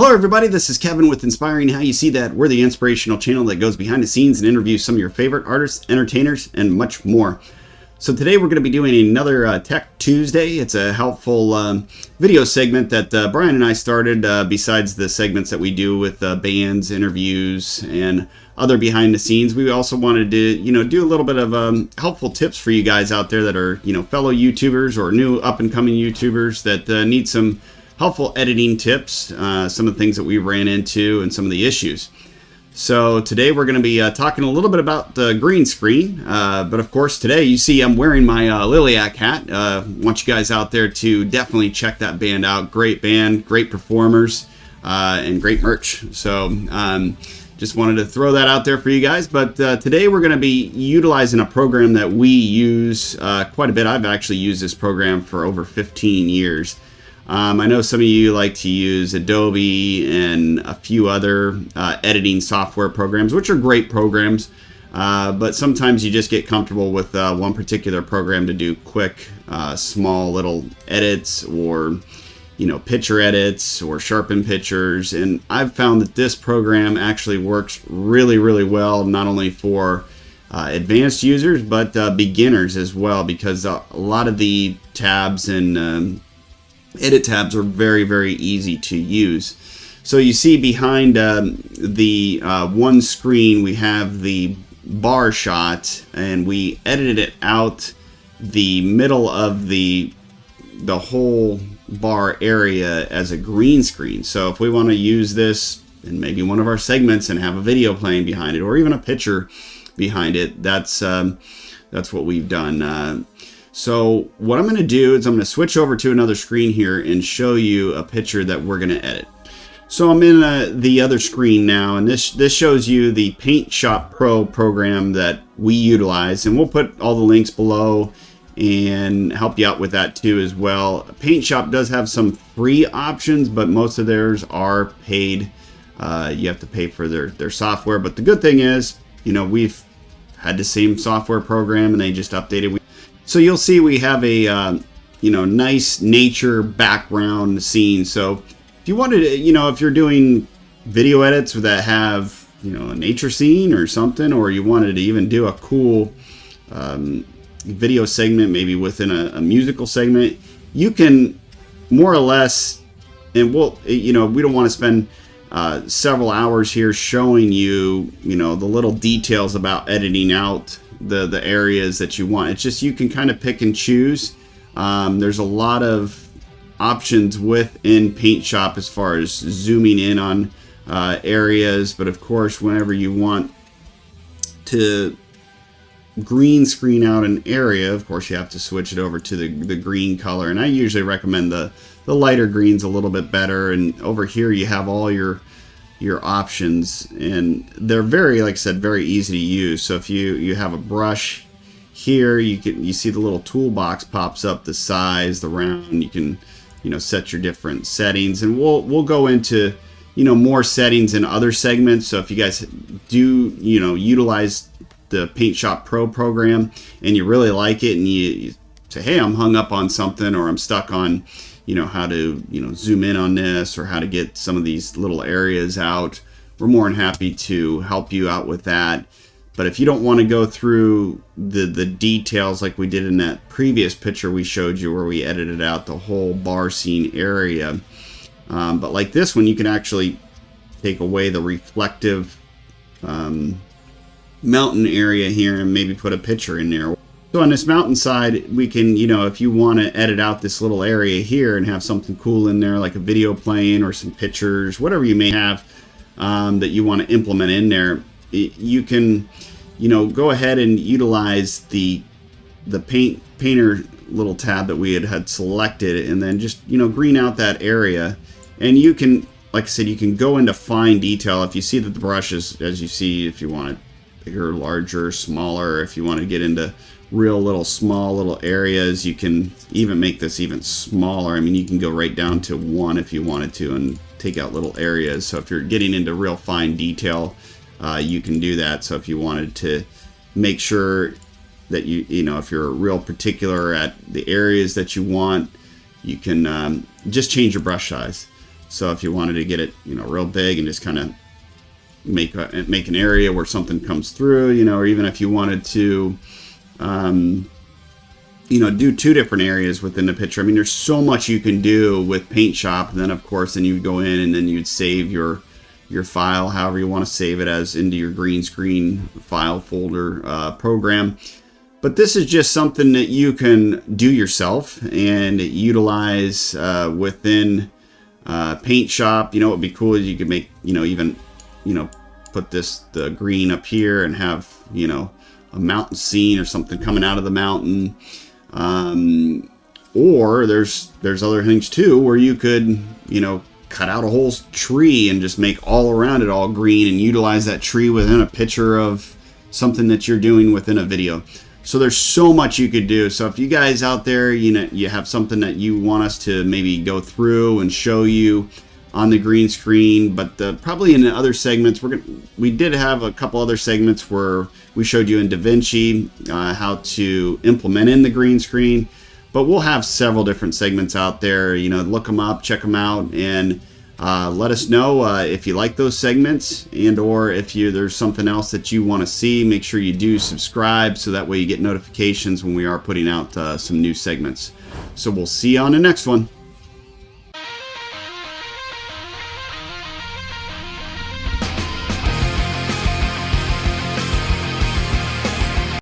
Hello everybody, this is Kevin with Inspiring How You See That. We're the inspirational channel that goes behind the scenes and interviews some of your favorite artists, entertainers, and much more. So today we're going to be doing another Tech Tuesday. It's a helpful video segment that Brian and I started besides the segments that we do with bands, interviews, and other behind the scenes. We also wanted to, do a little bit of helpful tips for you guys out there that are, fellow YouTubers or new up-and-coming YouTubers that need some helpful editing tips, some of the things that we ran into and some of the issues. So today we're going to be talking a little bit about the green screen, but of course today you see I'm wearing my Lilac hat. Want you guys out there to definitely check that band out. Great band, great performers, and great merch. So just wanted to throw that out there for you guys. But today we're going to be utilizing a program that we use quite a bit. I've actually used this program for over 15 years. I know some of you like to use Adobe and a few other editing software programs, which are great programs, but sometimes you just get comfortable with one particular program to do quick, small little edits or, picture edits or sharpen pictures. And I've found that this program actually works really, really well, not only for advanced users, but beginners as well, because a lot of the tabs and edit tabs are very, very easy to use. So you see behind the one screen we have the bar shot, and we edited it out the middle of the whole bar area as a green screen. So if we want to use this in maybe one of our segments and have a video playing behind it, or even a picture behind it, that's what we've done. So what I'm going to do is I'm going to switch over to another screen here and show you a picture that we're going to edit. So I'm in the other screen now, and this shows you the PaintShop Pro program that we utilize, and we'll put all the links below and help you out with that too as well. PaintShop does have some free options, but most of theirs are paid. You have to pay for their software, but the good thing is, we've had the same software program and they just updated. So you'll see we have a nice nature background scene. So if you wanted to, if you're doing video edits that have a nature scene or something, or you wanted to even do a cool video segment maybe within a musical segment, you can more or less, and we don't want to spend several hours here showing you the little details about editing out the areas that you want. It's just you can kind of pick and choose. There's a lot of options within PaintShop as far as zooming in on areas, but of course whenever you want to green screen out an area, of course you have to switch it over to the green color, and I usually recommend the lighter greens a little bit better. And over here you have all your options, and they're very, like I said, very easy to use. So if you have a brush here, you see the little toolbox pops up, the size, the round. You can set your different settings, and we'll go into more settings in other segments. So if you guys do utilize the PaintShop Pro program and you really like it, and you say, hey, I'm hung up on something, or I'm stuck on how to zoom in on this, or how to get some of these little areas out, we're more than happy to help you out with that. But if you don't want to go through the details like we did in that previous picture we showed you where we edited out the whole bar scene area, but like this one, you can actually take away the reflective mountain area here and maybe put a picture in there. So on this mountainside, we can, if you want to edit out this little area here and have something cool in there, like a video playing or some pictures, whatever you may have that you want to implement in there, you can, go ahead and utilize the painter little tab that we had selected, and then just, green out that area. And you can, like I said, you can go into fine detail. If you see that the brush is, as you see, if you want it bigger, larger, smaller, if you want to get into real little small little areas, you can even make this even smaller. I mean, you can go right down to 1 if you wanted to and take out little areas. So if you're getting into real fine detail, you can do that. So if you wanted to make sure that if you're real particular at the areas that you want, you can just change your brush size. So if you wanted to get it, you know, real big and just kind of make an area where something comes through, you know, or even if you wanted to, you know, do 2 different areas within the picture. I mean, there's so much you can do with PaintShop. And then, of course, then you'd go in and then you'd save your file, however you want to save it, as into your green screen file folder program. But this is just something that you can do yourself and utilize within PaintShop. You know, what would be cool is you could make, you know, even, you know, put the green up here and have, you know, a mountain scene or something coming out of the mountain. Or there's other things too where you could, you know, cut out a whole tree and just make all around it all green and utilize that tree within a picture of something that you're doing within a video. So there's so much you could do. So if you guys out there, you know, you have something that you want us to maybe go through and show you on the green screen, but probably in the other segments, we did have a couple other segments where we showed you in DaVinci how to implement in the green screen. But we'll have several different segments out there. You know, look them up, check them out, and let us know if you like those segments, and or if there's something else that you want to see. Make sure you do subscribe so that way you get notifications when we are putting out some new segments. So we'll see you on the next one.